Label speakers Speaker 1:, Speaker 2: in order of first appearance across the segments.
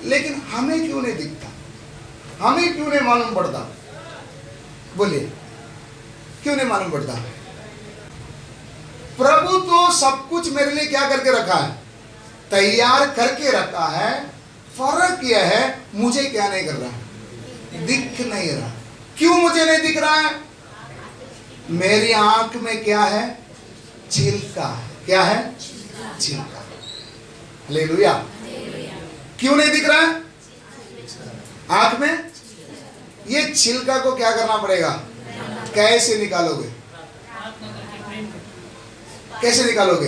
Speaker 1: लेकिन हमें क्यों नहीं दिखता, हमें क्यों नहीं मालूम पड़ता? बोलिए, क्यों नहीं मालूम पड़ता? प्रभु तो सब कुछ मेरे लिए क्या करके रखा है? तैयार करके रखा है। फर्क यह है मुझे क्या नहीं कर रहा, दिख नहीं रहा। क्यों मुझे नहीं दिख रहा है? मेरी आंख में क्या है? छिलका है। क्या है? छिलका। हालेलुया। क्यों नहीं दिख रहा है आंख में? ये छिलका को क्या करना पड़ेगा? कैसे निकालोगे? कैसे निकालोगे?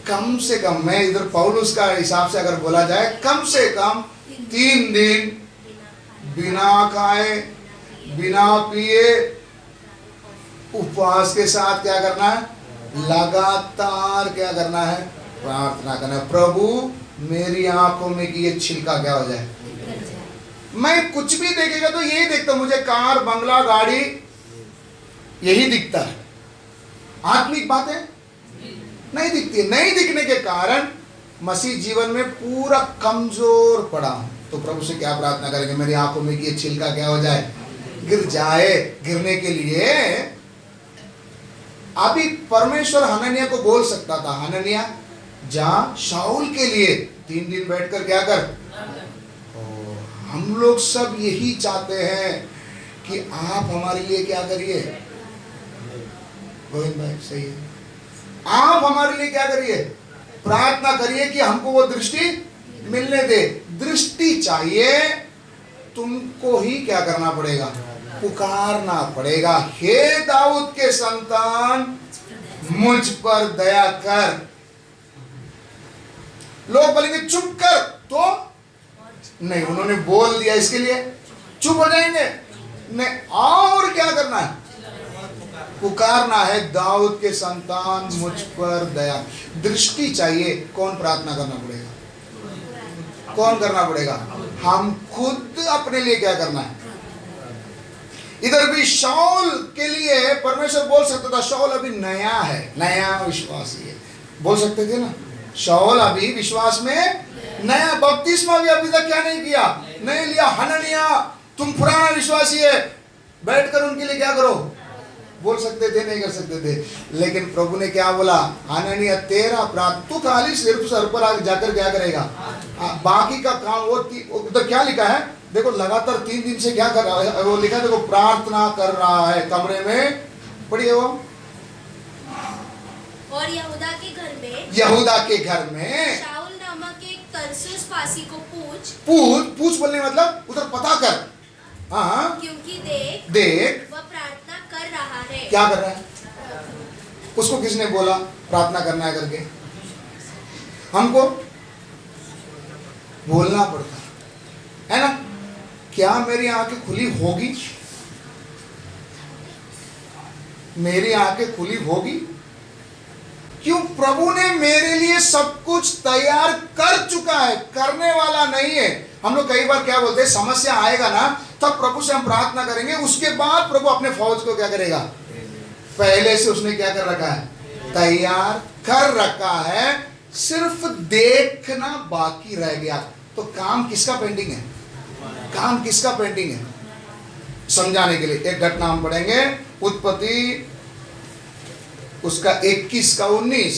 Speaker 1: कम से कम, मैं इधर पौलुस का हिसाब से अगर बोला जाए, कम से कम 3 दिन बिना खाए बिना पिए उपवास के साथ क्या करना है? लगातार क्या करना है? प्रार्थना करना है, प्रभु मेरी आंखों में कि ये छिलका क्या हो जाए। मैं कुछ भी देखेगा तो यही देखता हूं, मुझे कार बंगला गाड़ी यही दिखता है। आत्मिक बातें नहीं दिखती है। नहीं दिखने के कारण मसीह जीवन में पूरा कमजोर पड़ा हूं। तो प्रभु से क्या प्रार्थना करेंगे? मेरी आंखों में कि ये छिलका क्या हो जाए? गिर जाए। गिरने के लिए अभी परमेश्वर हनन्याह को बोल सकता था, हनन्याह जा शाऊल के लिए 3 दिन बैठकर क्या कर। हम लोग सब यही चाहते हैं कि आप हमारे लिए क्या करिए। गोविंद भाई सही है, आप हमारे लिए क्या करिए? प्रार्थना करिए कि हमको वो दृष्टि मिलने दे। दृष्टि चाहिए, तुमको ही क्या करना पड़ेगा? पुकारना पड़ेगा, हे दाऊद के संतान मुझ पर दया कर। लोग बोलेंगे चुप कर, तो नहीं, उन्होंने बोल दिया इसके लिए चुप हो जाएंगे? नहीं, और क्या करना है? पुकारना है, दाऊद के संतान मुझ पर दया। दृष्टि चाहिए। कौन प्रार्थना करना पड़ेगा? कौन करना पड़ेगा? हम खुद अपने लिए क्या करना है? इधर भी शाऊल के लिए परमेश्वर बोल सकता था, शाऊल अभी नया है, नया विश्वासी है, बोल सकते थे ना। शाऊल अभी विश्वास में नया, बपतिस्मा भी अभी तक क्या नहीं किया, नहीं लिया। हनन्याह तुम पुराना विश्वासी है, बैठकर उनके लिए क्या करो, बोल सकते थे, नहीं कर सकते थे। लेकिन प्रभु ने क्या बोला? हनन्याह तेरा प्रार्थना, तू खाली सिर्फ सर पर जाकर क्या करेगा, बाकी का काम वो उधर क्या लिखा है देखो, लगातार 3 दिन से क्या कर रहा है, वो लिखा है देखो, प्रार्थना कर रहा है कमरे में। पढ़िए वो,
Speaker 2: और यहूदा के घर में शाऊल नामक एक तरसुस पासी को पूछ
Speaker 1: बोलने मतलब उधर पता कर। हाँ,
Speaker 2: क्योंकि देख वह प्रार्थना कर रहा है।
Speaker 1: क्या कर रहा है? उसको किसने बोला प्रार्थना करना है करके? हमको बोलना पड़ता है ना। क्या मेरी आंखें खुली होगी? मेरी आंखें खुली होगी क्यों? प्रभु ने मेरे लिए सब कुछ तैयार कर चुका है, करने वाला नहीं है। हम लोग कई बार क्या बोलते हैं, समस्या आएगा ना तब प्रभु से हम प्रार्थना करेंगे, उसके बाद प्रभु अपने फौज को क्या करेगा? पहले से उसने क्या कर रखा है? तैयार कर रखा है, सिर्फ देखना बाकी रह गया। तो काम किसका पेंडिंग है? काम किसका पेंडिंग है? समझाने के लिए एक घटना हम पढ़ेंगे, उत्पत्ति उसका 21 का 19।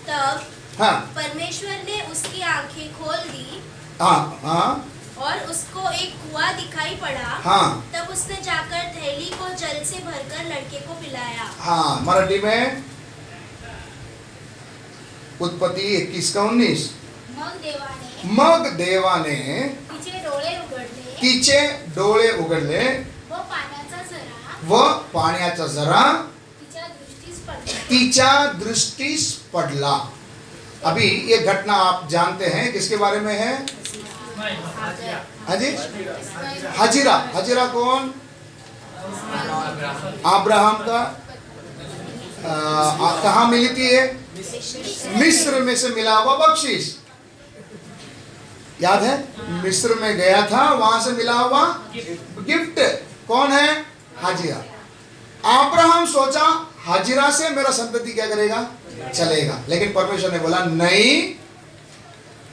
Speaker 2: तब
Speaker 1: हाँ,
Speaker 2: परमेश्वर ने उसकी आंखें खोल दी।
Speaker 1: हाँ,
Speaker 2: और उसको एक कुआं दिखाई पड़ा।
Speaker 1: हाँ,
Speaker 2: तब उसने जाकर थैली को जल से भरकर लड़के को पिलाया।
Speaker 1: हाँ, मराठी में उत्पत्ति 21 का 19। मग देवाने तिचे डोळे उघडले व पाण्याचा झरा तिच्या दृष्टीस पडला। अभी ये घटना आप जानते हैं किसके बारे में है? हाजी हजीरा। हजीरा कौन? अब्राहम का कहाँ मिली थी? मिस्र में से मिला हुआ बख्शीश, याद है? मिस्र में गया था, वहां से मिला हुआ गिफ्ट। कौन है? हाजिरा। अब्राहम सोचा हाजिरा से मेरा संतति क्या करेगा, चलेगा। लेकिन परमेश्वर ने बोला नहीं,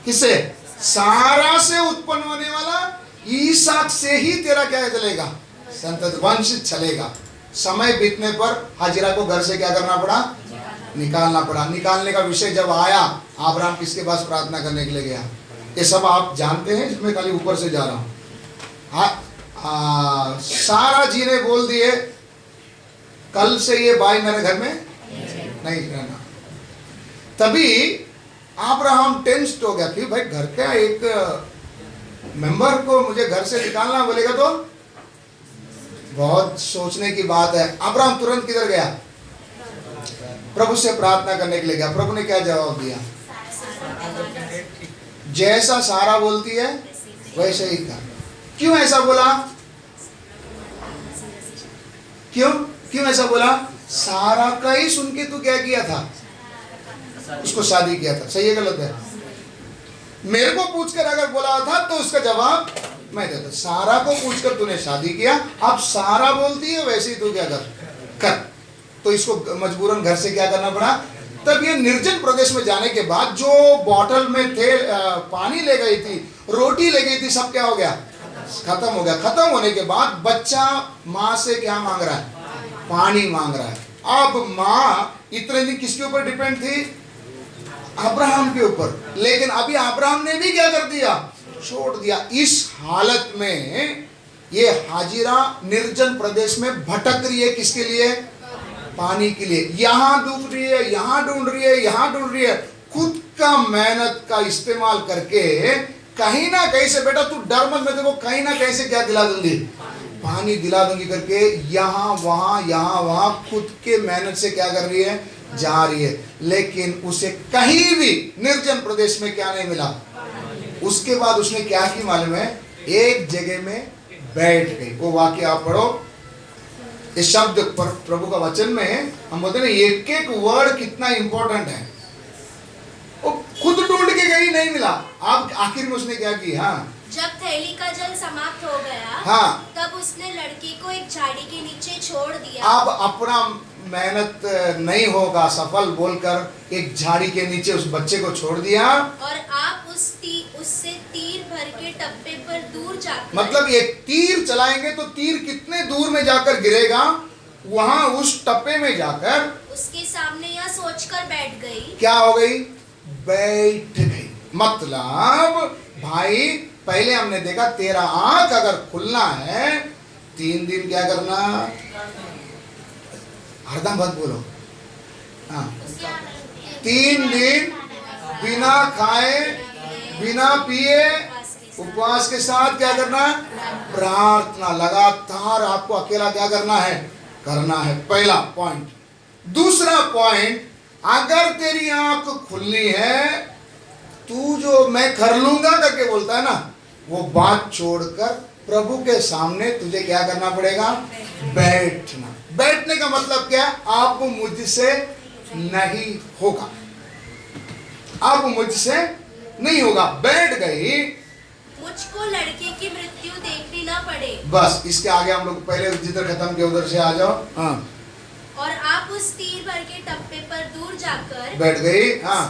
Speaker 1: किससे, सारा से उत्पन्न होने वाला ईसाक से ही तेरा क्या चलेगा, संतति वंश चलेगा। समय बीतने पर हाजिरा को घर से क्या करना पड़ा, निकालना पड़ा। निकालने का विषय जब आया, अब्राहम किसके पास प्रार्थना करने के लिए गया, ये सब आप जानते हैं, जिसमें खाली ऊपर से जा रहा हूं। सारा जी ने बोल दिए कल से ये भाई मेरे घर में नहीं रहना। तभी अब्राहम टेंस्ड हो गया कि भाई घर का एक मेंबर को मुझे घर से निकालना बोलेगा तो बहुत सोचने की बात है। अब्राहम तुरंत किधर गया, प्रभु से प्रार्थना करने के लिए गया। प्रभु ने क्या जवाब दिया, जैसा सारा बोलती है वैसे ही कर। क्यों ऐसा बोला, क्यों ऐसा बोला, सारा का ही सुन के तू क्या किया था, उसको शादी किया था। सही है गलत है, मेरे को पूछकर अगर बोला था तो उसका जवाब मैं देता। सारा को पूछकर तूने शादी किया, अब सारा बोलती है वैसे ही तू क्या कर। तो इसको मजबूरन घर से क्या करना पड़ा। तब ये निर्जन प्रदेश में जाने के बाद जो बॉटल में थे पानी ले गई थी, रोटी ले गई थी, सब क्या हो गया, खत्म हो गया। खत्म होने के बाद बच्चा माँ से क्या मांग रहा है, पानी मांग रहा है। अब माँ इतने दिन किसके ऊपर डिपेंड थी, अब्राहम के ऊपर। लेकिन अभी अब्राहम ने भी क्या कर दिया, छोड़ दिया। इस हालत में ये हाजिरा निर्जन प्रदेश में भटक रही है, किसके लिए, पानी के लिए। यहां ढूंढ रही है, यहां ढूंढ रही है, यहां ढूंढ रही है। खुद का मेहनत का इस्तेमाल करके कहीं ना कहीं से, बेटा तू डर मत, मैं देखो कहीं ना कहीं से क्या दिला दूंगी, पानी दिला दूंगी करके यहां वहां खुद के मेहनत से क्या कर रही है, जा रही है। लेकिन उसे कहीं भी निर्जन प्रदेश में क्या नहीं मिला। उसके बाद उसने क्या की मालूम है, एक जगह में बैठ गई। वो वाक्य आप पढ़ो, इस शब्द पर प्रभु का वचन में हम बोलते हैं एक एक वर्ड कितना इंपॉर्टेंट है। वो खुद ढूंढ के गई, नहीं मिला। अब आखिर में उसने क्या की, हाँ,
Speaker 2: जब थैली का जल समाप्त हो गया,
Speaker 1: हाँ,
Speaker 2: तब उसने लड़की को एक झाड़ी के नीचे छोड़ दिया।
Speaker 1: अब अपना मेहनत नहीं होगा सफल बोलकर एक झाड़ी के नीचे उस बच्चे को छोड़ दिया।
Speaker 2: और आप उससे तीर भर के टप्पे पर दूर जाकर,
Speaker 1: मतलब एक तीर चलाएंगे तो तीर कितने दूर में जाकर गिरेगा, वहां उस टप्पे में जाकर
Speaker 2: उसके सामने यह सोचकर बैठ गई।
Speaker 1: क्या हो गई, बैठ गई। मतलब भाई पहले हमने देखा तेरा आंख अगर खुलना है 3 दिन क्या करना, हरदम मत बोलो, हाँ, 3 दिन बिना खाए बिना पिए उपवास के साथ क्या करना है, प्रार्थना लगातार आपको अकेला क्या करना है, पहला पॉइंट। दूसरा पॉइंट, अगर तेरी आंख खुलनी है, तू जो मैं कर लूंगा करके बोलता है ना, वो बात छोड़कर प्रभु के सामने तुझे क्या करना पड़ेगा, बैठना। बैठने का मतलब क्या, आप मुझसे नहीं होगा, आप मुझसे नहीं होगा। बैठ गई,
Speaker 2: मुझको लड़के की मृत्यु देखनी ना पड़े।
Speaker 1: बस इसके आगे हम लोग पहले जिधर खत्म किया उधर से आ जाओ। हाँ,
Speaker 2: और आप उस तीर भर के टप्पे पर दूर जाकर
Speaker 1: बैठ गई। हाँ,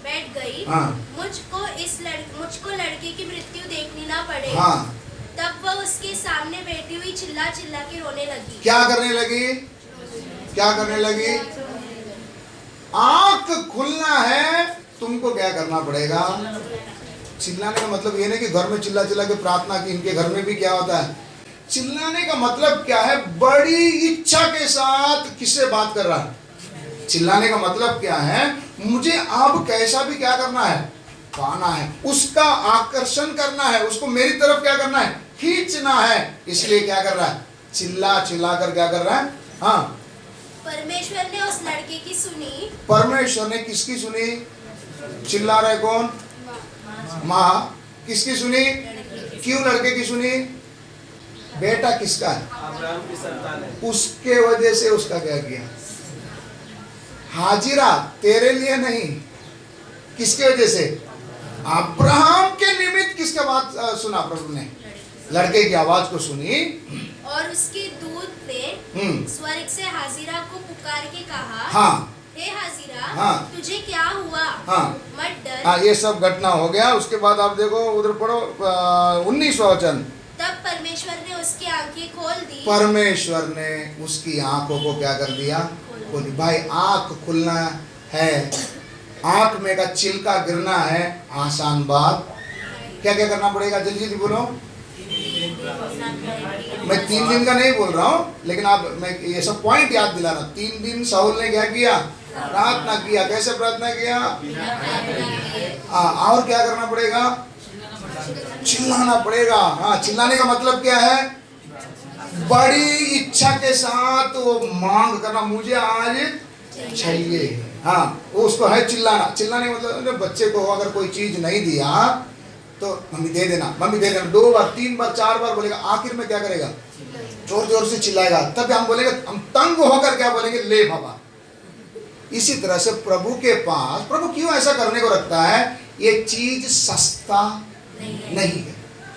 Speaker 2: बैठ गई।
Speaker 1: हाँ,
Speaker 2: मुझको लड़के की मृत्यु देखनी ना पड़े।
Speaker 1: हाँ,
Speaker 2: तब वह उसके सामने बैठी हुई चिल्ला चिल्ला के रोने लगी।
Speaker 1: क्या करने लगी, क्या करने लगी, आंख खुलना है, तुमको क्या करना पड़ेगा, चिल्लाने का मतलब ये नहीं कि घर में चिल्ला चिल्ला के प्रार्थना की। इनके घर में भी क्या होता है, चिल्लाने का मतलब क्या है, बड़ी इच्छा के साथ किससे बात कर रहा है। चिल्लाने का मतलब क्या है, मुझे अब कैसा भी क्या करना है, पाना है, उसका आकर्षण करना है, उसको मेरी तरफ क्या करना है, खींचना है। इसलिए क्या कर रहा है, चिल्ला चिल्ला कर क्या कर रहा है। हाँ,
Speaker 2: परमेश्वर ने उस लड़के की सुनी।
Speaker 1: परमेश्वर ने किसकी सुनी, चिल्ला रहे कौन, माँ। किसकी सुनी, क्यों लड़के की सुनी, बेटा किसका है,
Speaker 3: अब्राहम की संतान है,
Speaker 1: उसके वजह से उसका क्या किया, हाजिरा तेरे लिए नहीं, किसके वजह से, अब्राहम के निमित्त। किसका बात सुना प्रभु ने, लड़के की आवाज को सुनी
Speaker 2: और उसके दूत ने स्वर्ग से हाजिरा को पुकार के कहा,
Speaker 1: हाँ
Speaker 2: हे हाजिरा,
Speaker 1: हाँ,
Speaker 2: तुझे क्या हुआ?
Speaker 1: हाँ,
Speaker 2: मत डर।
Speaker 1: हाँ, ये सब घटना हो गया। उसके बाद आप देखो उधर पढ़ो 19वां वचन।
Speaker 2: तब परमेश्वर ने उसकी आंखें खोल दी।
Speaker 1: परमेश्वर ने उसकी आंखों को क्या कर दिया? खोली। भाई आंख खुलना है, आंख में का छिलका गिरना है आसान बात। क्या क्या करना पड़ेगा? जल्दी जल्दी बोलो। मैं 3 दिन का नहीं बोल रहा हूँ, लेकिन आप मैं ये सब पॉइंट याद दिला रहा हूँ। 3 दिन शाऊल ने क्या किया? प्रार्थना किया। कैसे प्रार्थना किया? और क्या करना पड़ेगा? चिल्लाना पड़ेगा। हाँ, चिल्लाने का मतलब क्या है? बड़ी इच्छा के साथ वो मांग करना, मुझे आज चाहिए। हाँ, वो उसको है चिल्लाना। चिल्लाने का मतलब बच्चे को अगर कोई चीज नहीं दिया तो मम्मी दे देना, मम्मी दे देना 2 बार 3 बार 4 बार बोलेगा, आखिर में क्या करेगा? जोर जोर से चिल्लाएगा। तब हम बोलेंगे, हम तंग होकर क्या बोलेंगे? ले बाबा। इसी तरह से प्रभु के पास, प्रभु क्यों ऐसा करने को रखता है? ये चीज सस्ता नहीं है,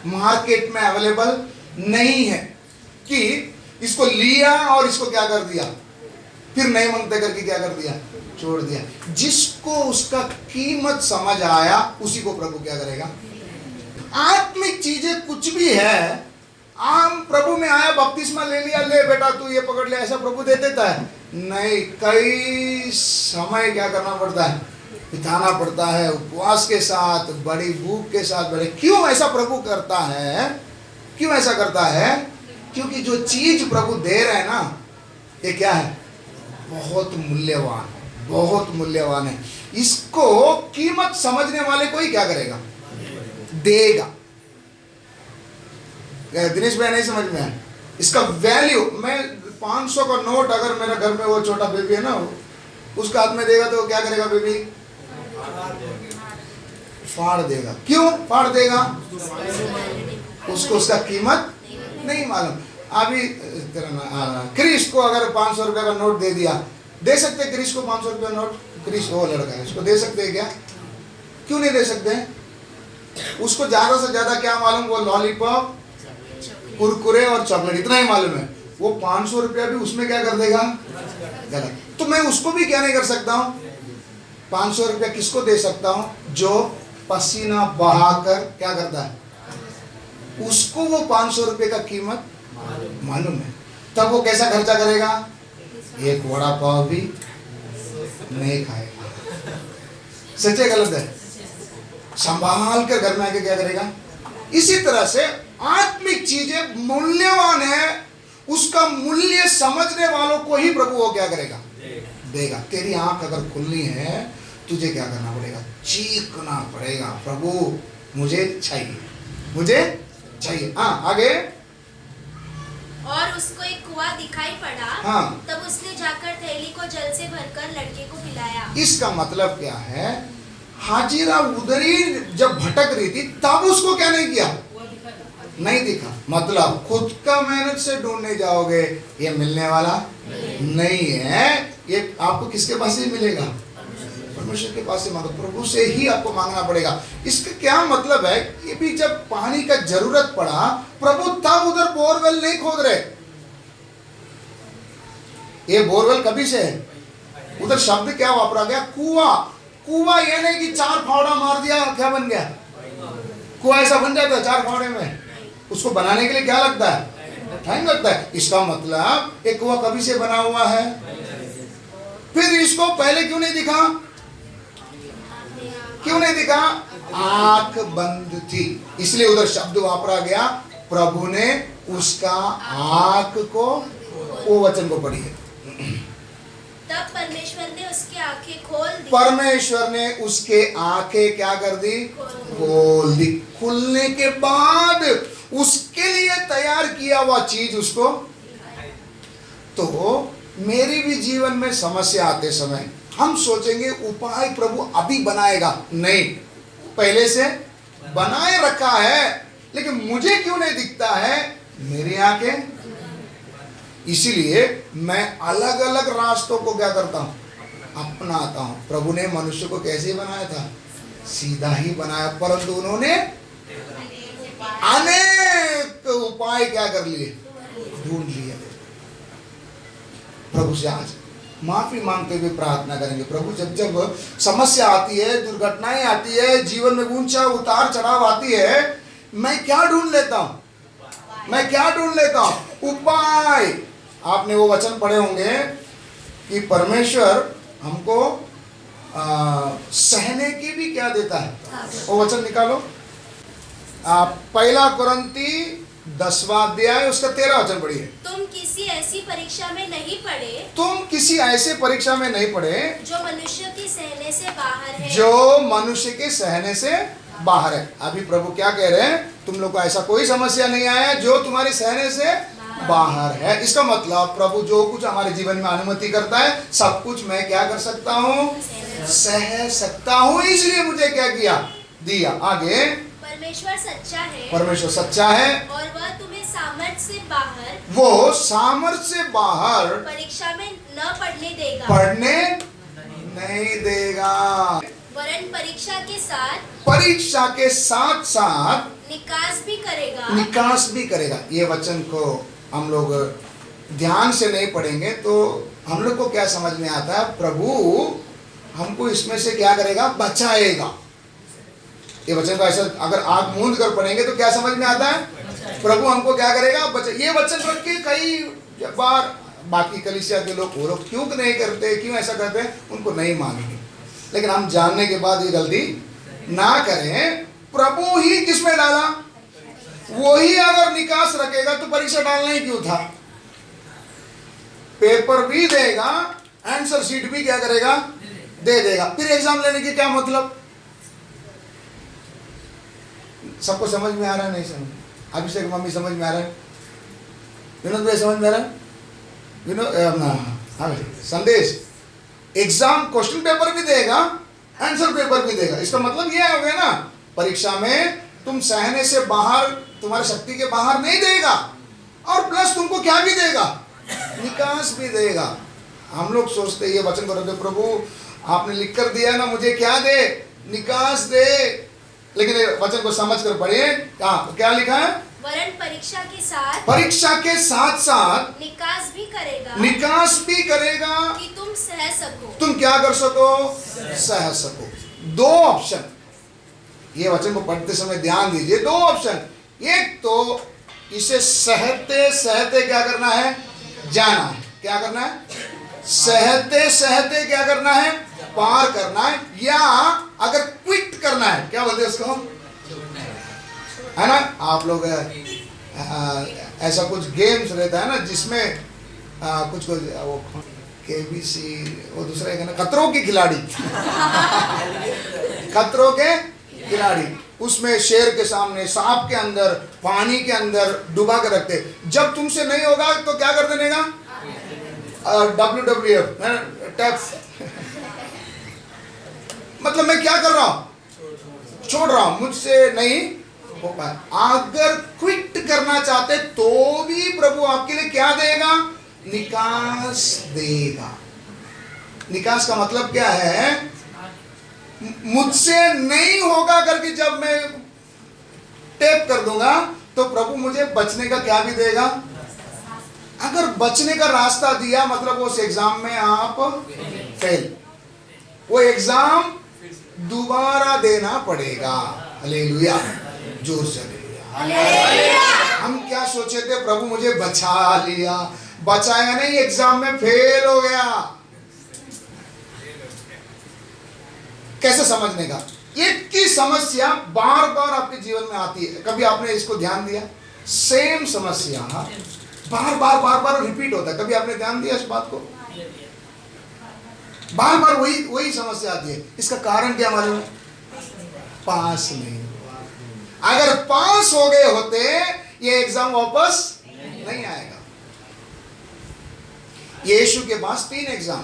Speaker 1: मार्केट में अवेलेबल नहीं है कि इसको लिया और इसको क्या कर दिया, फिर नहीं मांगते करके क्या कर दिया? छोड़ दिया। जिसको उसका कीमत समझ आया उसी को प्रभु क्या करेगा? आत्मिक चीजें कुछ भी है, आम प्रभु में आया, बपतिस्मा ले लिया, ले बेटा तू ये पकड़ ले, ऐसा प्रभु दे देता है? नहीं, कई समय क्या करना पड़ता है? बिताना पड़ता है उपवास के साथ, बड़ी भूख के साथ। बड़े क्यों ऐसा प्रभु करता है? क्यों ऐसा करता है? क्योंकि जो चीज प्रभु दे रहे हैं ना, ये क्या है? बहुत मूल्यवान है, बहुत मूल्यवान है। इसको कीमत समझने वाले को ही क्या करेगा? देगा। दिनेश भाई नहीं समझ में आया इसका वैल्यू? मैं 500 का नोट अगर मेरे घर में वो छोटा बेबी है ना, उसका हाथ में देगा तो क्या करेगा? बेबी फाड़ देगा। क्यों फाड़ देगा? उसको उसका कीमत नहीं मालूम। अभी क्रिश को अगर 500 रुपए का नोट दे दिया, दे सकते क्रिश को 500 रुपए नोट? क्रिश वो लड़का है, उसको दे सकते हैं क्या? क्यों नहीं दे सकते? उसको ज्यादा से ज्यादा क्या मालूम? वो लॉलीपॉप, कुरकुरे और चॉकलेट, इतना ही मालूम है। वो 500 रुपया भी उसमें क्या कर देगा? गलत। तो मैं उसको भी क्या नहीं कर सकता हूँ? 500 रुपया किसको दे सकता हूँ? जो पसीना बहाकर क्या करता है, उसको वो 500 रुपये का कीमत मालूम है। तब वो कैसा खर्चा करेगा? एक वड़ा पाव भी नहीं खाएगा। सच है गलत है? संभाल कर घर में आके क्या करेगा? इसी तरह से आत्मिक चीजें मूल्यवान है, उसका मूल्य समझने वालों को ही प्रभु वो क्या करेगा? देगा। तेरी आंख अगर खुलनी है, तुझे क्या करना पड़ेगा? चीखना पड़ेगा, प्रभु मुझे चाहिए, मुझे चाहिए। हाँ, आगे।
Speaker 2: और उसको एक कुआं दिखाई पड़ा।
Speaker 1: हाँ,
Speaker 2: तब उसने जाकर थैली को जल से भरकर लड़के को पिलाया।
Speaker 1: इसका मतलब क्या है? हाजिरा उधर ही जब भटक रही थी, तब उसको क्या नहीं किया? नहीं दिखा। मतलब खुद का मेहनत से ढूंढने जाओगे, ये मिलने वाला नहीं है। ये आपको किसके पास ही मिलेगा? परमेश्वर के पास से मांगो, प्रभु से ही आपको मांगना पड़ेगा। इसका क्या मतलब है? ये भी जब पानी का जरूरत पड़ा, प्रभु तब उधर बोरवेल नहीं खोद रहे। ये बोरवेल कभी से है? उधर शब्द क्या वापरा गया? कुआं। कुआं ये नहीं कि 4 फावड़ा मार दिया क्या बन गया? कुआं ऐसा बन जाता है 4 फावड़े में? उसको बनाने के लिए क्या लगता है? टाइम लगता है। इसका मतलब एक कुआं कभी से बना हुआ है। फिर इसको पहले क्यों नहीं दिखा? क्यों नहीं दिखा? आंख बंद थी, इसलिए उधर शब्द वापरा गया, प्रभु ने उसका आंख को, वो वचन को पढ़िए।
Speaker 2: तब परमेश्वर ने उसकी आंखें खोल दी।
Speaker 1: परमेश्वर ने उसके आंखें क्या कर दी? खोल दी। खुलने के बाद उसके लिए तैयार किया हुआ चीज उसको। तो मेरी भी जीवन में समस्या आते समय हम सोचेंगे उपाय प्रभु अभी बनाएगा। नहीं, पहले से बनाए रखा है, लेकिन मुझे क्यों नहीं दिखता है? मेरी आंखें। इसीलिए मैं अलग अलग रास्तों को क्या करता हूं? अपनाता हूं। प्रभु ने मनुष्य को कैसे बनाया था? सीधा ही बनाया, परंतु उन्होंने अनेक उपाय क्या कर लिए? ढूंढ लिए। प्रभु से आज माफी मांगते हुए प्रार्थना करेंगे। प्रभु, जब जब समस्या आती है, दुर्घटनाएं आती है, जीवन में ऊंचा उतार चढ़ाव आती है, मैं क्या ढूंढ लेता हूं? मैं क्या ढूंढ लेता हूं? उपाय। आपने वो वचन पढ़े होंगे कि परमेश्वर हमको सहने की भी क्या देता है। वो वचन निकालो, पहला कुरिन्ती 10वां अध्याय उसका 13 वचन पढ़िए।
Speaker 2: तुम किसी ऐसी परीक्षा में नहीं पड़े,
Speaker 1: तुम किसी ऐसे परीक्षा में नहीं पड़े
Speaker 2: जो मनुष्य के सहने से बाहर है।
Speaker 1: जो मनुष्य के सहने से बाहर है। अभी प्रभु क्या कह रहे हैं? तुम लोग को ऐसा कोई समस्या नहीं आया जो तुम्हारे सहने से बाहर है। इसका मतलब प्रभु जो कुछ हमारे जीवन में अनुमति करता है, सब कुछ मैं क्या कर सकता हूँ? सह सकता हूँ। इसलिए मुझे क्या किया? दिया। आगे,
Speaker 2: परमेश्वर सच्चा है,
Speaker 1: परमेश्वर सच्चा है
Speaker 2: और वह तुम्हें सामर्थ्य से बाहर,
Speaker 1: वो सामर्थ्य से बाहर
Speaker 2: परीक्षा में न पढ़ने देगा,
Speaker 1: पढ़ने नहीं देगा,
Speaker 2: वरन परीक्षा के साथ
Speaker 1: साथ
Speaker 2: निकास भी करेगा।
Speaker 1: निकास भी करेगा। ये वचन को हम लोग ध्यान से नहीं पढ़ेंगे तो हम लोग को क्या समझ में आता है? प्रभु हमको इसमें से क्या करेगा? बचाएगा। ये वचन को ऐसा अगर आप मूंद कर पढ़ेंगे तो क्या समझ में आता है? प्रभु हमको क्या करेगा? ये वचन पढ़ के कई बार बाकी कलीसिया के लोग, वो लोग क्यों नहीं करते, क्यों ऐसा करते हैं, उनको नहीं मानेंगे। लेकिन हम जानने के बाद ये गलती ना करें। प्रभु ही किसमें डाला? वही अगर निकास रखेगा तो परीक्षा डालना ही क्यों था? पेपर भी देगा, आंसर शीट भी क्या करेगा? दे देगा। फिर एग्जाम लेने की क्या मतलब? सबको समझ में आ रहा है? नहीं समझ? अभिषेक मम्मी समझ में आ रहा है? विनोद भाई समझ में आ रहा है? विनोद संदेश, एग्जाम क्वेश्चन पेपर भी देगा, आंसर पेपर भी देगा। इसका मतलब ये हो गया ना, परीक्षा में तुम सहने से बाहर, तुम्हारी शक्ति के बाहर नहीं देगा, और प्लस तुमको क्या भी देगा? निकास भी देगा। हम लोग सोचते ये वचन को रखते, प्रभु आपने लिख कर दिया ना, मुझे क्या दे? निकास दे। लेकिन वचन को समझ कर पढ़िए, क्या लिखा है?
Speaker 2: वरन
Speaker 1: परीक्षा के साथ साथ
Speaker 2: निकास भी करेगा,
Speaker 1: निकास भी करेगा
Speaker 2: कि तुम सह सको।
Speaker 1: तुम क्या कर सको? सह सको। दो ऑप्शन, ये वचन को पढ़ते समय ध्यान दीजिए। दो ऑप्शन, एक तो इसे सहते सहते क्या करना है? जाना है। क्या करना है? सहते सहते क्या करना है? पार करना है। या अगर क्विट करना है, क्या बोलते हैं उसको, है ना? आप लोग ऐसा कुछ गेम्स रहता है ना जिसमें कुछ वो केबीसी, वो दूसरा है ना, खतरों के खिलाड़ी खतरों के खिलाड़ी, उसमें शेर के सामने, सांप के अंदर, पानी के अंदर डुबा कर रखते। जब तुमसे नहीं होगा तो क्या कर देने का? WWF tap. मतलब मैं क्या कर रहा हूं? छोड़ रहा हूं, मुझसे नहीं हो पाए। अगर क्विट करना चाहते तो भी प्रभु आपके लिए क्या देगा? निकास देगा। निकास का मतलब क्या है? मुझसे नहीं होगा करके जब मैं टेप कर दूंगा तो प्रभु मुझे बचने का क्या भी देगा? अगर बचने का रास्ता दिया मतलब उस एग्जाम में आप फेल, वो एग्जाम दोबारा देना पड़ेगा। हालेलुया, जोर से हालेलुया। हम क्या सोचे थे? प्रभु मुझे बचा लिया, बचाया नहीं, एग्जाम में फेल हो गया। कैसे समझने का? एक ही समस्या बार बार आपके जीवन में आती है। कभी आपने इसको ध्यान दिया? सेम समस्या बार बार रिपीट होता है। कभी आपने ध्यान दिया इस बात को? बार बार वही समस्या आती है। इसका कारण क्या मालूम है? पास नहीं हुआ। अगर पास हो गए होते ये एग्जाम वापस नहीं आएगा। यीशु के पास 3 एग्जाम,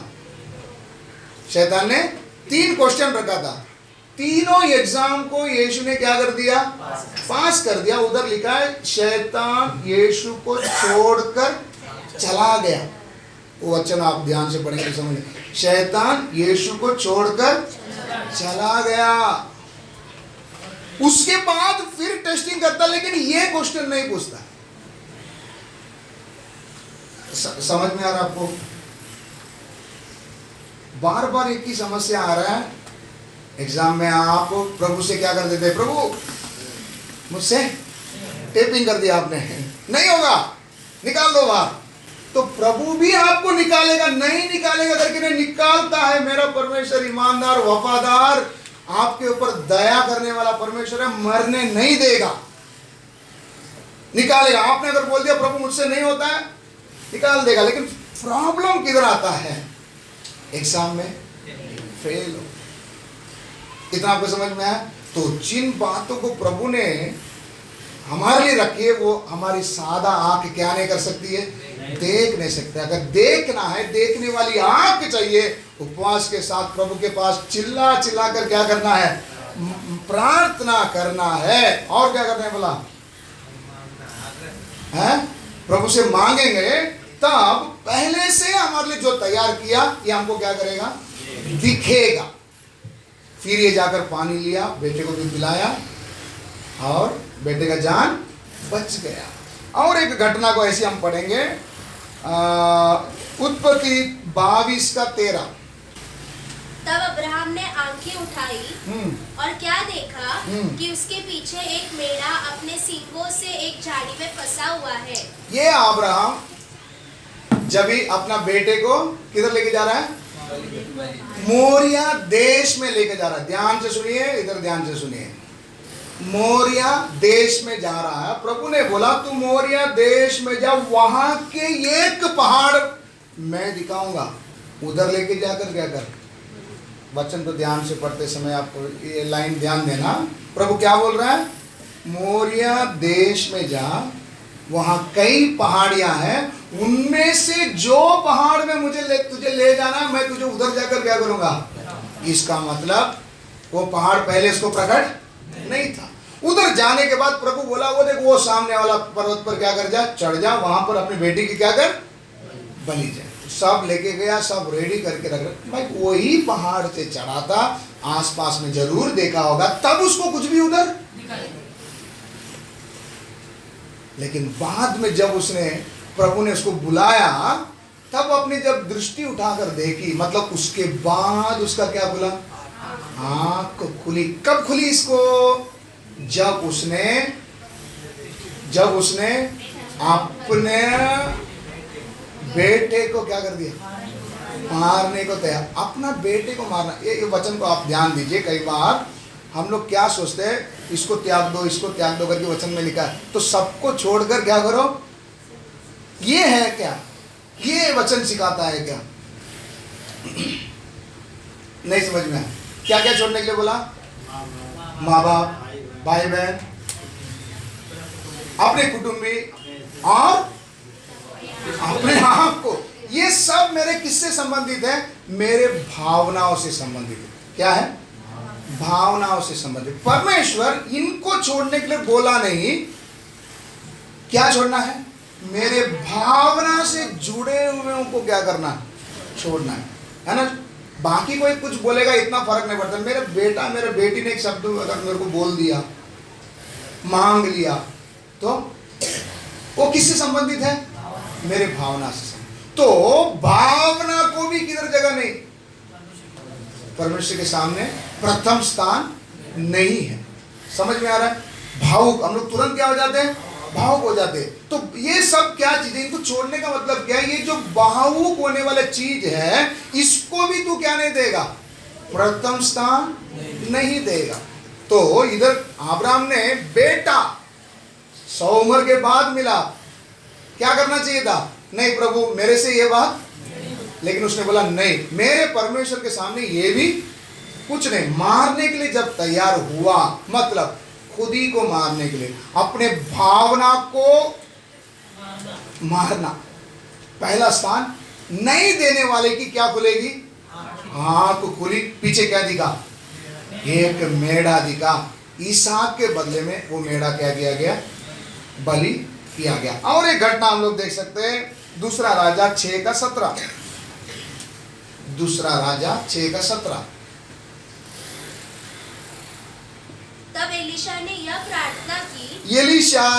Speaker 1: शैतान ने 3 क्वेश्चन रखा था, तीनों एग्जाम को यीशु ने क्या कर दिया? पास कर दिया। उधर लिखा है शैतान यीशु को छोड़कर चला गया। वो वचन आप ध्यान से पढ़ेंगे समझ। शैतान यीशु को छोड़कर चला गया। उसके बाद फिर टेस्टिंग करता, लेकिन ये क्वेश्चन नहीं पूछता। समझ में आ रहा आपको? बार बार एक ही समस्या आ रहा है। एग्जाम में आप प्रभु से क्या कर देते? प्रभु मुझसे टेपिंग कर दिया आपने, नहीं होगा, निकाल दो बाहर। तो प्रभु भी आपको निकालेगा, नहीं निकालेगा करके नहीं निकालता है। मेरा परमेश्वर ईमानदार, वफादार, आपके ऊपर दया करने वाला परमेश्वर है, मरने नहीं देगा, निकालेगा। आपने अगर बोल दिया प्रभु मुझसे नहीं होता है, निकाल देगा। लेकिन प्रॉब्लम किधर आता है? एग्जाम में फेल हो। इतना आपको समझ में आया? तो जिन बातों को प्रभु ने हमारे लिए रखी है, वो हमारी सादा आंख क्या नहीं कर सकती है? देख नहीं सकते। अगर देखना है, देखने वाली आंख चाहिए, उपवास के साथ प्रभु के पास चिल्ला चिल्ला कर क्या करना है? प्रार्थना करना है। और क्या करना है बोला? है प्रभु से मांगेंगे, तब पहले से हमारे लिए जो तैयार किया ये हमको क्या करेगा? दिखेगा। फिर ये जाकर पानी लिया, बेटे को भी पिलाया और बेटे का जान बच गया। और एक घटना को ऐसे हम पढ़ेंगे, उत्पत्ति 22:13।
Speaker 2: तब अब्राहम ने आंखें उठाई और क्या देखा कि उसके पीछे एक मेढ़ा अपने सींगों से एक झाड़ी में फंसा हुआ है।
Speaker 1: ये अब्राहम जब ही अपना बेटे को किधर लेके जा रहा है? मोरिया देश में लेके जा रहा है। ध्यान से सुनिए, इधर ध्यान से सुनिए। मोरिया देश में जा रहा है। प्रभु ने बोला तू मोरिया देश में जा, वहां के एक पहाड़ मैं दिखाऊंगा, उधर लेके जाकर क्या कर। वचन को ध्यान से पढ़ते समय आपको ये लाइन ध्यान देना। प्रभु क्या बोल रहा है? मोरिया देश में जा, वहां कई पहाड़ियां हैं, उनमें से जो पहाड़ में तुझे ले जाना है, मैं तुझे उधर जाकर क्या करूंगा। इसका मतलब वो पहाड़ पहले इसको प्रकट नहीं था। उधर जाने के बाद प्रभु बोला वो देख वो सामने वाला पर्वत पर क्या कर जा, चढ़ जा, वहां पर अपनी बेटी की क्या कर, बलि जाए। सब लेके गया, सब रेडी करके रख रहे। भाई वही पहाड़ से चढ़ा था, आसपास में जरूर देखा होगा, तब उसको कुछ भी उधर। लेकिन बाद में जब उसने, प्रभु ने उसको बुलाया, तब अपनी जब दृष्टि उठाकर देखी, मतलब उसके बाद उसका क्या खुला? आंख खुली। कब खुली इसको? जब उसने अपने बेटे को क्या कर दिया? मारने को तैयार। अपना बेटे को मारना, ये वचन को आप ध्यान दीजिए। कई बार हम लोग क्या सोचते हैं, इसको त्याग दो, इसको त्याग दो करके वचन में लिखा है, तो सबको छोड़कर क्या करो। ये है क्या? ये वचन सिखाता है क्या? नहीं समझ में। क्या क्या छोड़ने के लिए बोला? माँ बाप, भाई बहन, अपने कुटुंबी और अपने आप को। ये सब मेरे किससे संबंधित है? मेरे भावनाओं से संबंधित है। क्या है? भावनाओं से संबंधित। परमेश्वर इनको छोड़ने के लिए बोला नहीं। क्या छोड़ना है? मेरे भावना से जुड़े हुए को क्या करना है? छोड़ना है ना। बाकी कोई कुछ बोलेगा इतना फर्क नहीं पड़ता। मेरा बेटा, मेरे बेटी ने एक शब्द अगर मेरे को बोल दिया, मांग लिया, तो वो किससे संबंधित है? मेरे भावना से संबंधित। तो भावना को भी किधर जगह नहीं, परमेश्वर के सामने प्रथम स्थान नहीं है। समझ में आ रहा है? भावुक, हम लोग तुरंत क्या हो जाते हैं? भावुक हो जाते हैं। तो ये सब क्या चीजें, इनको छोड़ने का मतलब क्या है? ये जो भावुक होने वाला चीज है, इसको भी तू क्या नहीं देगा? प्रथम स्थान नहीं देगा। तो इधर अब्राहम ने बेटा 100 उम्र के बाद मिला, क्या करना चाहिए था? नहीं प्रभु मेरे से ये बात, लेकिन उसने बोला नहीं, मेरे परमेश्वर के सामने ये भी कुछ नहीं। मारने के लिए जब तैयार हुआ, मतलब खुद ही को मारने के लिए, अपने भावना को मारना, पहला स्थान नहीं देने वाले की क्या खुलेगी? आंख खुली। पीछे क्या दिखा? एक मेढ़ा दिखा। इसहाक के बदले में वो मेढ़ा क्या किया गया? बलि किया गया। और एक घटना हम लोग देख सकते हैं, दूसरा राजा 6:17। दूसरा राजा 6:17।
Speaker 2: तब एलीशा ने यह प्रार्थना की,
Speaker 1: एलीशा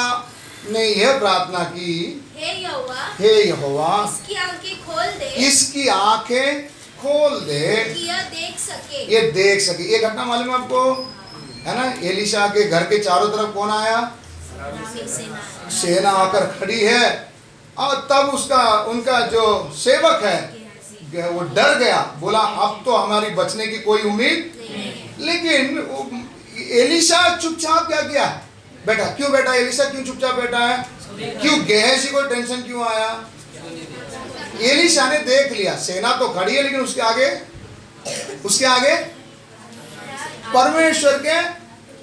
Speaker 1: ने यह प्रार्थना की,
Speaker 2: हे यहोवा
Speaker 1: यहोवा
Speaker 2: इसकी आंखें खोल दे
Speaker 1: इसकी आंखें खोल दे
Speaker 2: कि यह देख सके।
Speaker 1: ये देख सके। ये घटना मालूम है आपको, है ना? एलिशा के घर के चारों तरफ कौन आया? सेना आकर खड़ी है, और तब उनका जो सेवक है वो डर गया, बोला अब तो हमारी बचने की कोई उम्मीद। लेकिन एलिशा चुपचाप क्या किया? बैठा। क्यों बैठा एलिशा? क्यों चुपचाप बैठा है? क्यों? गेहजी को टेंशन क्यों आया? एलिशा ने देख लिया सेना तो खड़ी है, लेकिन उसके आगे परमेश्वर के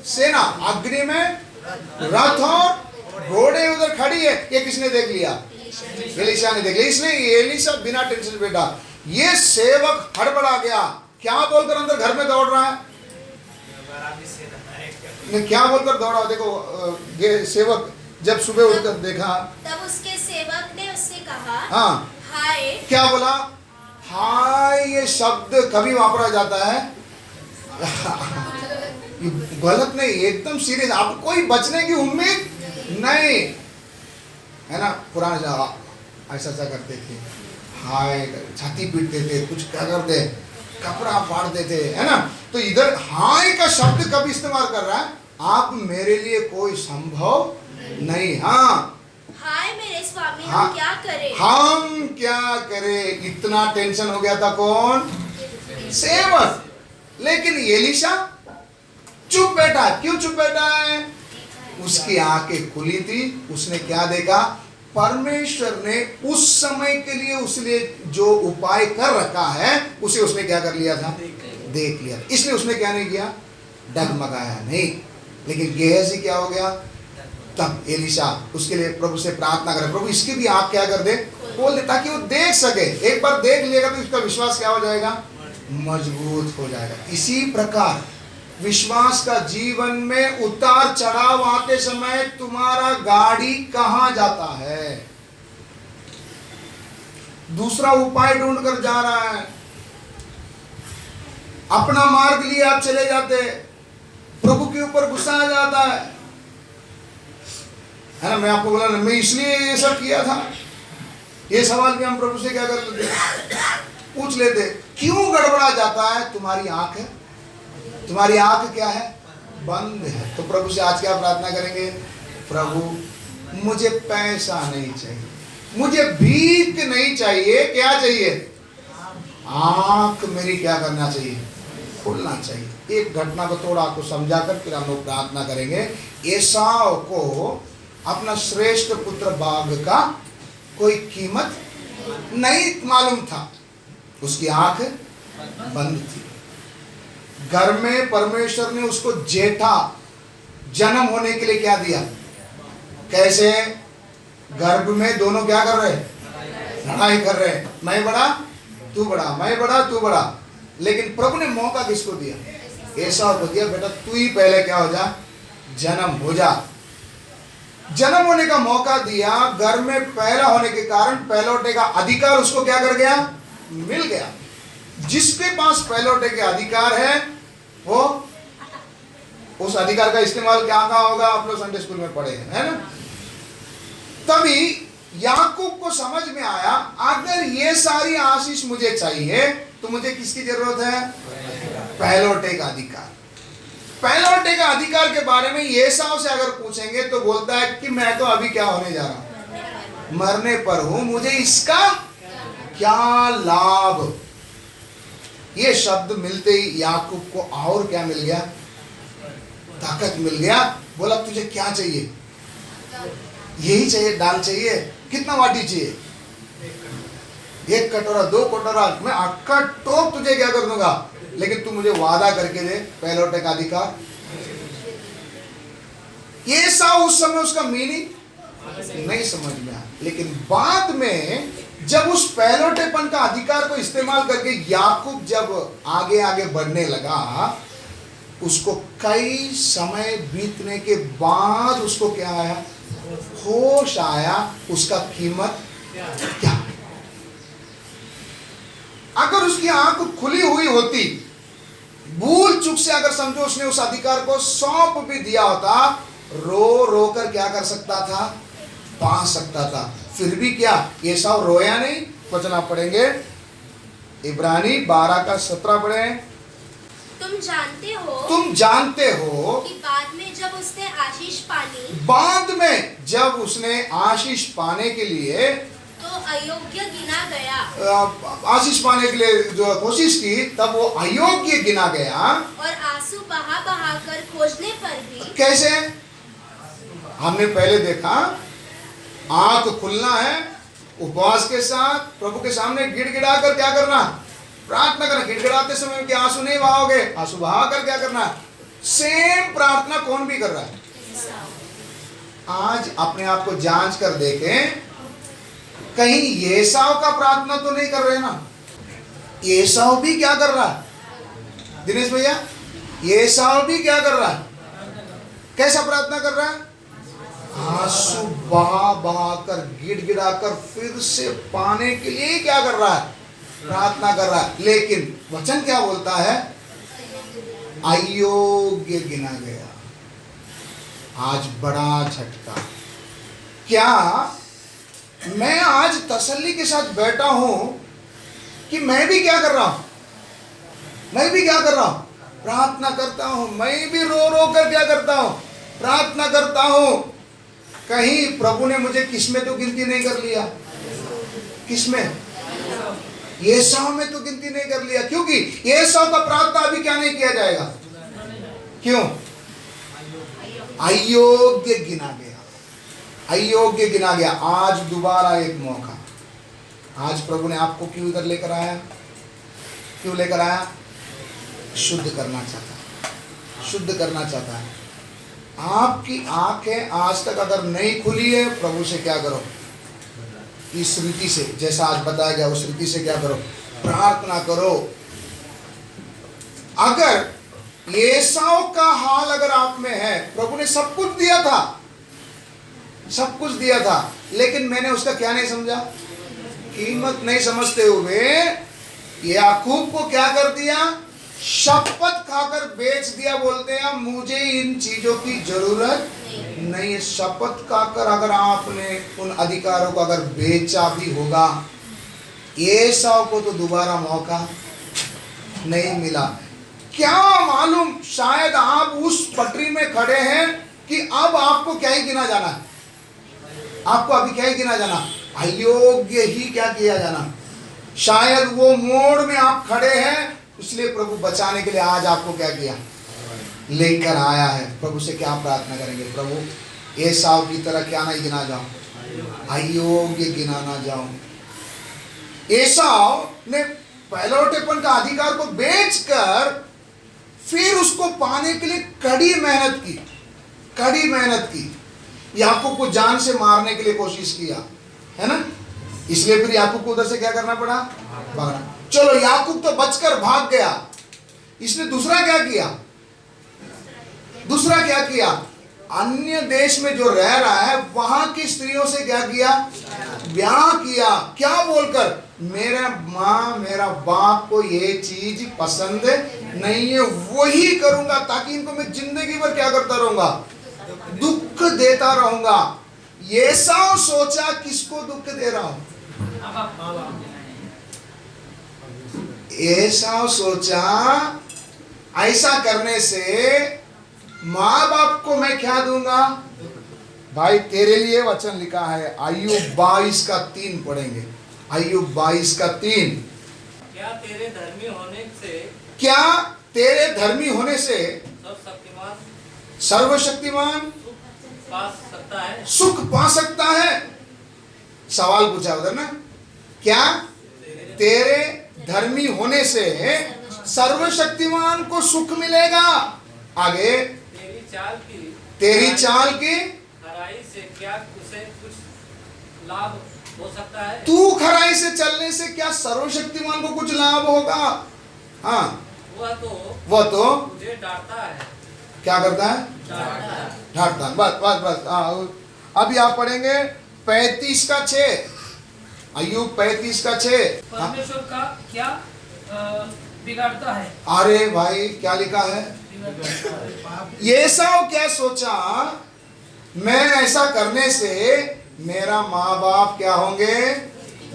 Speaker 1: सेना, अग्नि में रथ और घोड़े उधर खड़ी है। ये किसने देख लिया? एलिशा ने देख लिया। इसलिए एलिशा बिना टेंशन बैठा। ये सेवक हड़बड़ा गया, क्या बोलकर अंदर घर में दौड़ रहा है? क्या बोलकर दौड़ा? देखो ये सेवक जब सुबह उठकर देखा,
Speaker 2: तब उसके सेवक ने उससे कहा,
Speaker 1: हाँ
Speaker 2: हाय।
Speaker 1: क्या बोला? हाय। ये शब्द कभी वापरा जाता है गलत नहीं, एकदम सीरियस। आपको कोई बचने की उम्मीद नहीं, है ना? पुराने ऐसा करते थे, हाय छाती पीटते थे, कुछ क्या करते, कपड़ा फाड़ देते, है ना? तो इधर हाय का शब्द कभी इस्तेमाल कर रहा है, आप मेरे लिए कोई संभव नहीं। हाँ
Speaker 2: हाय मेरे स्वामी,
Speaker 1: हाँ,
Speaker 2: हम क्या करें?
Speaker 1: हम क्या करें? इतना टेंशन हो गया था। कौन? सेवक। लेकिन एलिशा चुप बैठा। क्यों चुप बैठा है? उसकी आंखें खुली थी, उसने क्या देखा? परमेश्वर ने उस समय के लिए उसने जो उपाय कर रखा है उसे उसने क्या कर लिया था? देख लिया। इसलिए उसने क्या नहीं किया? डगमगाया नहीं। लेकिन गेहजी क्या हो गया? तब एलिशा उसके लिए प्रभु से प्रार्थना करे, प्रभु इसकी भी आंख क्या कर दे? खोल दे, ताकि वो देख सके। एक बार देख लेगा तो इसका विश्वास क्या हो जाएगा? मजबूत हो जाएगा। इसी प्रकार विश्वास का जीवन में उतार चढ़ाव आते समय तुम्हारा गाड़ी कहां जाता है? दूसरा उपाय ढूंढ कर जा रहा है, अपना मार्ग लिए आप चले जाते, प्रभु के ऊपर गुस्सा आ जाता है ना? मैं आपको बोला ना, मैं इसलिए ये सब किया था। ये सवाल भी हम प्रभु से क्या कर लेते, पूछ लेते, क्यों गड़बड़ा जाता है? तुम्हारी आंख है, तुम्हारी आंख क्या है? बंद है। तो प्रभु से आज क्या प्रार्थना करेंगे? प्रभु मुझे पैसा नहीं चाहिए, मुझे भीख नहीं चाहिए, क्या चाहिए? आंख मेरी क्या करना चाहिए? खुलना चाहिए। एक घटना को थोड़ा आपको समझाकर फिर हम लोग प्रार्थना करेंगे। एसाव को अपना श्रेष्ठ पुत्र बाग का कोई कीमत नहीं मालूम था, उसकी आंख बंद थी। घर में परमेश्वर ने उसको जेठा जन्म होने के लिए क्या दिया? कैसे? गर्भ में दोनों क्या कर रहे? लड़ाई कर रहे। मैं बड़ा तू बड़ा, मैं बड़ा तू बड़ा। लेकिन प्रभु ने मौका किसको दिया? एसाव को दिया, बेटा तू ही पहले क्या हो जा? जन्म हो जा। जन्म होने का मौका दिया। घर में पहला होने के कारण पहलौठे का अधिकार उसको क्या कर गया? मिल गया। जिसके पास पहलौठे के अधिकार है वो उस अधिकार का इस्तेमाल क्या कहा होगा? आप लोग संडे स्कूल में पढ़े हैं, है ना? तभी याकूब को समझ में आया, अगर ये सारी आशीष मुझे चाहिए तो मुझे किसकी जरूरत है? पहलौठे का अधिकार। पहलौठे का अधिकार के बारे में एसाव से अगर पूछेंगे तो बोलता है कि मैं तो अभी क्या होने जा रहा हूं? मरने पर हूं, मुझे इसका क्या लाभ? ये शब्द मिलते ही याकूब को और क्या मिल गया? ताकत मिल गया। बोला तुझे क्या चाहिए? यही चाहिए, दाल चाहिए। कितना वाटी चाहिए? 1 कटोरा, 2 कटोरा, मैं अक्का टोप तुझे क्या कर दूंगा, लेकिन तू मुझे वादा करके दे पहलौठे का अधिकार। ये सा उस समय उसका मीनिंग नहीं समझ में आया, लेकिन बाद में जब उस पहलौठेपन का अधिकार को इस्तेमाल करके याकूब जब आगे आगे बढ़ने लगा, उसको कई समय बीतने के बाद उसको क्या आया? होश आया, उसका कीमत क्या है। अगर उसकी आंख खुली हुई होती, भूल चूक से अगर समझो उसने उस अधिकार को सौंप भी दिया होता, रो रो कर क्या कर सकता था? पा सकता था। फिर भी क्या एसाव रोया नहीं? वचन आप पढ़ेंगे इब्रानी 12 का 17 पढ़े।
Speaker 2: तुम
Speaker 1: जानते हो
Speaker 2: कि बाद में जब उसने आशीष पाने के लिए तो अयोग्य गिना गया,
Speaker 1: आशीष पाने के लिए जो कोशिश की तब वो अयोग्य गिना गया।
Speaker 2: और आंसू बहा बहा कर खोजने पर भी
Speaker 1: कैसे? हमने पहले देखा आंख खुलना है, उपवास के साथ प्रभु के सामने गिड़गिड़ा कर क्या करना? प्रार्थना करना। गिड़गिड़ाते समय में क्या आंसू नहीं बहाओगे? आंसू बहा कर क्या करना? सेम प्रार्थना कौन भी कर रहा है? आज अपने आप को जांच कर देखें, कहीं एसाव का प्रार्थना तो नहीं कर रहे ना? एसाव भी क्या कर रहा है दिनेश भैया? एसाव भी क्या कर रहा है? कैसा प्रार्थना कर रहा है? आंसू बहा बहा कर गिड़गिड़ा कर फिर से पाने के लिए क्या कर रहा है? प्रार्थना कर रहा है। लेकिन वचन क्या बोलता है? अयोग्य गिना गया। आज बड़ा झटका। क्या मैं आज तसल्ली के साथ बैठा हूं कि मैं भी क्या कर रहा हूं? मैं भी क्या कर रहा हूं? प्रार्थना करता हूं। मैं भी रो रो कर क्या करता हूं? प्रार्थना करता हूं। कहीं प्रभु ने मुझे किसमें तो गिनती नहीं कर लिया? किसमें? एसाव में तो गिनती नहीं कर लिया, क्योंकि एसाव का प्रार्थना अभी क्या नहीं किया जाएगा? क्यों? अयोग्य गिना गया। अयोग्य गिना गया। आज दोबारा एक मौका। आज प्रभु ने आपको क्यों इधर लेकर आया? क्यों लेकर आया? शुद्ध करना चाहता है। शुद्ध करना चाहता है। आपकी आंखें आज तक अगर नहीं खुली है, प्रभु से क्या करो? इस रीति से जैसा आज बताया गया उस रीति से क्या करो? प्रार्थना करो। अगर एसाव का हाल अगर आप में है, प्रभु ने सब कुछ दिया था, सब कुछ दिया था, लेकिन मैंने उसका क्या नहीं समझा? कीमत नहीं समझते हुए याकूब को क्या कर दिया? शपथ खाकर बेच दिया। बोलते हैं मुझे इन चीजों की जरूरत नहीं है। शपथ खाकर अगर आपने उन अधिकारों को अगर बेचा भी होगा, एसाव को तो दोबारा मौका नहीं मिला। क्या मालूम, शायद आप उस पटरी में खड़े हैं कि अब आपको क्या ही गिना जाना है? आपको अभी क्या ही गिना जाना? अयोग्य ही क्या किया जाना? शायद वो मोड़ में आप खड़े हैं, इसलिए प्रभु बचाने के लिए आज आपको क्या किया? लेकर आया है। प्रभु से क्या प्रार्थना करेंगे? प्रभु एसाव की तरह क्या नहीं गिना जाऊं? अयोग्य गिना ना जाऊं। एसाव ने पहलौठेपन का अधिकार को बेचकर फिर उसको पाने के लिए कड़ी मेहनत की। कड़ी मेहनत की। याकूब को जान से मारने के लिए कोशिश किया, है ना? इसलिए फिर याकूब को उधर से क्या करना पड़ा? भागना। चलो याकूब तो बचकर भाग गया। इसने दूसरा क्या किया? दूसरा क्या किया? अन्य देश में जो रह रहा है वहां की स्त्रियों से क्या किया? ब्याह किया। क्या बोलकर? मेरा माँ मेरा बाप को ये चीज पसंद नहीं है, वही करूंगा ताकि इनको मैं जिंदगी भर क्या करता रहूंगा? दुख देता रहूंगा। एसाव सोचा किसको दुख दे रहा हूं? एसाव सोचा ऐसा करने से माँ बाप को मैं क्या दूंगा? भाई तेरे लिए वचन लिखा है, अय्यूब 22 का 3 पढ़ेंगे। अय्यूब 22 का 3।
Speaker 3: क्या तेरे धर्मी होने से
Speaker 1: सर्वशक्तिमान सुख पा सकता है? सवाल पूछा उधर ना। क्या तेरे धर्मी होने से सर्वशक्तिमान को सुख मिलेगा? आगे तेरी चाल की
Speaker 3: खराई से क्या उसे कुछ लाभ हो सकता है?
Speaker 1: तू खराई से चलने से क्या सर्वशक्तिमान को कुछ लाभ होगा? हाँ, वह तो
Speaker 3: मुझे डांटता है।
Speaker 1: क्या करता है? डांटता है। बस बस बस। अभी आप पढ़ेंगे 35 का 6। अय्यूब 35 का 6।
Speaker 4: परमेश्वर का क्या बिगाड़ता है?
Speaker 1: अरे भाई क्या लिखा है? एसाव क्या सोचा? मैं ऐसा करने से मेरा माँ बाप क्या होंगे,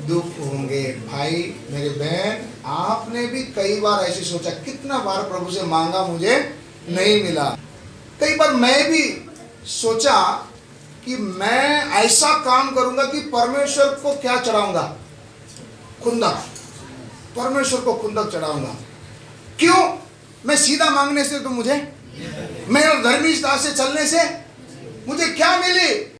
Speaker 1: दुख होंगे। भाई मेरे बहन, आपने भी कई बार ऐसे सोचा, कितना बार प्रभु से मांगा मुझे नहीं मिला। कई बार मैं भी सोचा कि मैं ऐसा काम करूंगा कि परमेश्वर को क्या चढ़ाऊंगा, खुंदक, परमेश्वर को खुंदक चढ़ाऊंगा। क्यों? मैं सीधा मांगने से तो मुझे, मैं धर्मी राह से चलने से मुझे क्या मिली?